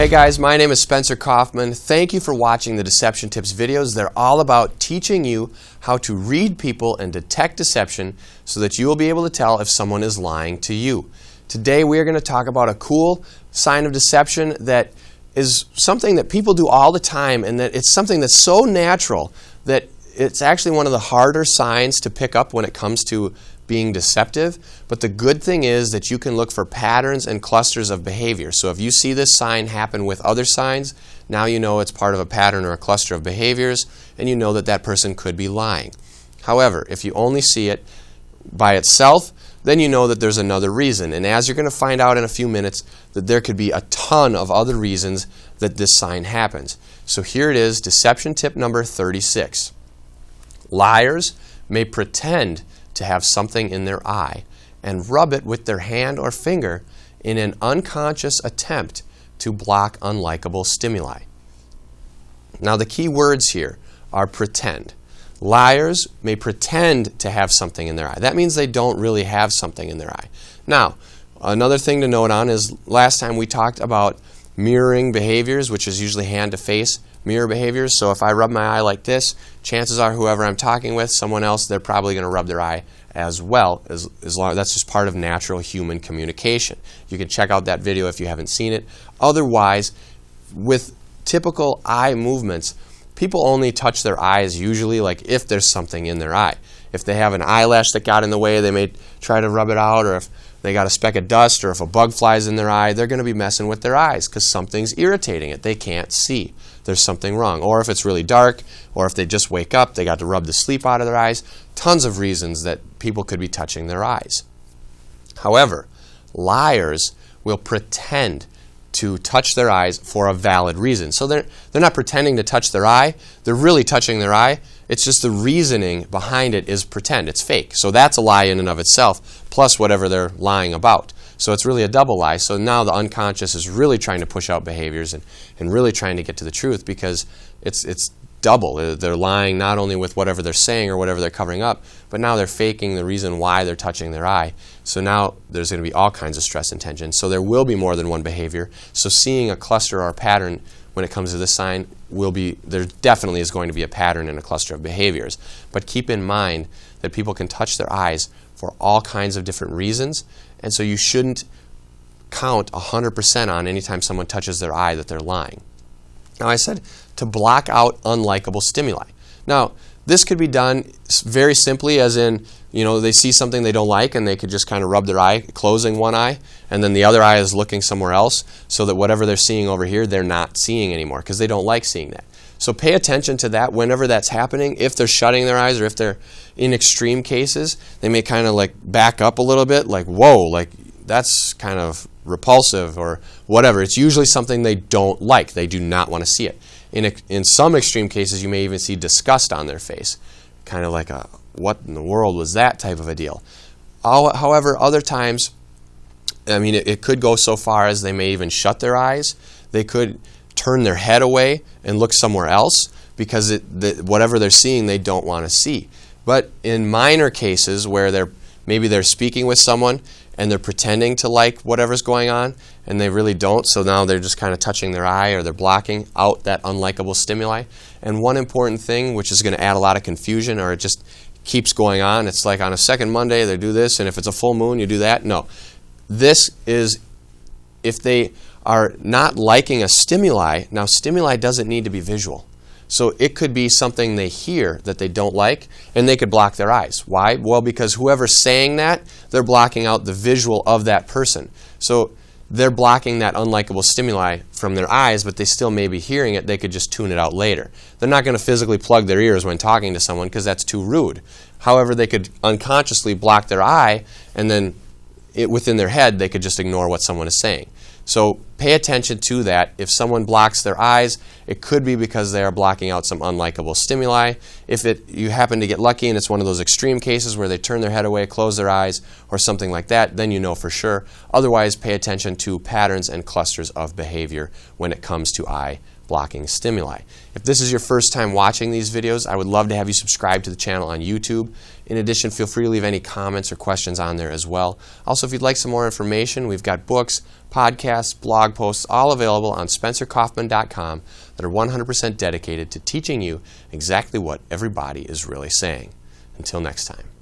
Hey guys, my name is Spencer Kaufman. Thank you for watching the Deception Tips videos. They're all about teaching you how to read people and detect deception so that you will be able to tell if someone is lying to you. Today we are going to talk about a cool sign of deception that is something that people do all the time, and that it's something that's so natural that it's actually one of the harder signs to pick up when it comes to being deceptive. But the good thing is that you can look for patterns and clusters of behavior. So if you see this sign happen with other signs, now you know it's part of a pattern or a cluster of behaviors, and you know that that person could be lying. However, if you only see it by itself, then you know that there's another reason. And as you're going to find out in a few minutes, that there could be a ton of other reasons that this sign happens. So here it is, deception tip number 36. Liars may pretend to have something in their eye and rub it with their hand or finger in an unconscious attempt to block unlikable stimuli. Now the key words here are pretend. Liars may pretend to have something in their eye. That means they don't really have something in their eye. Now, another thing to note on is last time we talked about mirroring behaviors, which is usually hand-to-face mirror behaviors. So if I rub my eye like this, chances are whoever I'm talking with, someone else, they're probably going to rub their eye as well. As long, that's just part of natural human communication. You can check out that video if you haven't seen it. Otherwise, with typical eye movements, people only touch their eyes usually like if there's something in their eye. If they have an eyelash that got in the way, they may try to rub it out, or if they got a speck of dust, or if a bug flies in their eye, they're going to be messing with their eyes because something's irritating it. They can't see. There's something wrong. Or if it's really dark, or if they just wake up, they got to rub the sleep out of their eyes. Tons of reasons that people could be touching their eyes. However, liars will pretend to touch their eyes for a valid reason. So they're not pretending to touch their eye. They're really touching their eye. It's just the reasoning behind it is pretend. It's fake. So that's a lie in and of itself, plus whatever they're lying about. So it's really a double lie. So now the unconscious is really trying to push out behaviors and really trying to get to the truth, because it's double. They're lying not only with whatever they're saying or whatever they're covering up, but now they're faking the reason why they're touching their eye. So now there's going to be all kinds of stress and tension. So there will be more than one behavior. So seeing a cluster or a pattern when it comes to this sign there definitely is going to be a pattern and a cluster of behaviors. But keep in mind that people can touch their eyes for all kinds of different reasons, and so you shouldn't count 100% on anytime someone touches their eye that they're lying. Now I said to block out unlikable stimuli. Now this could be done very simply, as in, they see something they don't like and they could just kind of rub their eye, closing one eye, and then the other eye is looking somewhere else, so that whatever they're seeing over here, they're not seeing anymore because they don't like seeing that. So pay attention to that whenever that's happening. If they're shutting their eyes, or if they're in extreme cases, they may kind of like back up a little bit, like, whoa, like that's kind of repulsive or whatever. It's usually something they don't like. They do not want to see it. In some extreme cases, you may even see disgust on their face, kind of like a what in the world was that type of a deal. However, other times, it could go so far as they may even shut their eyes. They could turn their head away and look somewhere else because whatever they're seeing they don't want to see. But in minor cases where maybe they're speaking with someone and they're pretending to like whatever's going on and they really don't, so now they're just kind of touching their eye or they're blocking out that unlikable stimuli. And one important thing, which is going to add a lot of confusion, or it just keeps going on, it's like on a second Monday they do this, and if it's a full moon you do that. No. This is if they are not liking a stimuli. Now stimuli doesn't need to be visual. So it could be something they hear that they don't like, and they could block their eyes. Why? Well, because whoever's saying that, they're blocking out the visual of that person. So they're blocking that unlikable stimuli from their eyes, but they still may be hearing it. They could just tune it out later. They're not going to physically plug their ears when talking to someone because that's too rude. However, they could unconsciously block their eye, and then within their head, they could just ignore what someone is saying. So pay attention to that. If someone blocks their eyes, it could be because they are blocking out some unlikable stimuli. If you happen to get lucky and it's one of those extreme cases where they turn their head away, close their eyes, or something like that, then you know for sure. Otherwise, pay attention to patterns and clusters of behavior when it comes to eye blocking stimuli. If this is your first time watching these videos, I would love to have you subscribe to the channel on YouTube. In addition, feel free to leave any comments or questions on there as well. Also, if you'd like some more information, we've got books, podcasts, blog posts, all available on SpencerKaufman.com that are 100% dedicated to teaching you exactly what everybody is really saying. Until next time.